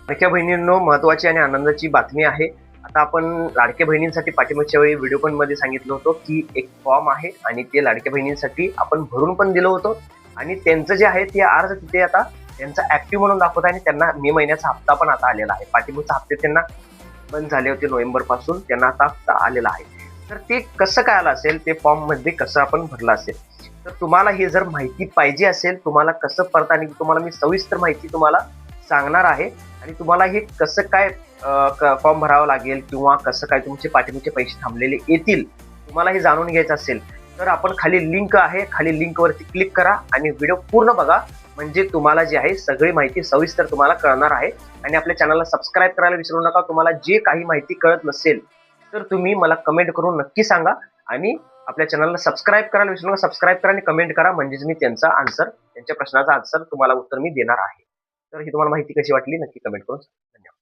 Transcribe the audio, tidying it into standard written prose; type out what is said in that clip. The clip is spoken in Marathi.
लाडक्या बहिणींनो, महत्त्वाची आणि आनंदाची बातमी आहे. आता आपण लाडक्या बहिणींसाठी पाठीमागच्या वेळी व्हिडिओ पण मध्ये सांगितलं होतं, की एक फॉर्म आहे आणि ते लाडक्या बहिणींसाठी आपण भरून पण दिलं होतं आणि त्यांचं जे आहे ते अर्ज तिथे आता त्यांचा ॲक्टिव्ह म्हणून दाखवत आहे आणि त्यांना मे महिन्याचा हप्ता पण आता आलेला आहे. पाठीमागचे हप्ते त्यांना बंद झाले होते नोव्हेंबरपासून, त्यांना आता हप्ता आलेला आहे. तर ते कसं काय आलं असेल, ते फॉर्ममध्ये कसं आपण भरलं असेल. तर तुम्हाला हे जर माहिती पाहिजे असेल, तुम्हाला कसं भरता आणि तुम्हाला मी सविस्तर माहिती तुम्हाला सांगणार आहे आणि तुम्हाला हे कसं काय फॉर्म भरावा लागेल किंवा कसं काय तुमचे पाठीमागचे पैसे थांबलेले येतील, तुम्हाला हे जाणून घ्यायचं असेल तर आपण खाली लिंक आहे, खाली लिंकवरती क्लिक करा आणि व्हिडिओ पूर्ण बघा. म्हणजे तुम्हाला जे आहे सगळी माहिती सविस्तर तुम्हाला कळणार आहे. आणि आपल्या चॅनलला सबस्क्राईब करायला विसरू नका. तुम्हाला जे काही माहिती कळत नसेल तर तुम्ही मला कमेंट करून नक्की सांगा आणि आपल्या चॅनलला सबस्क्राईब करायला विसरू नका. सबस्क्राईब करा आणि कमेंट करा, म्हणजेच मी त्यांच्या प्रश्नाचा आन्सर तुम्हाला उत्तर मी देणार आहे. तर ही तुम्हाला माहिती कशी वाटली नक्की कमेंट करून सांगा. धन्यवाद.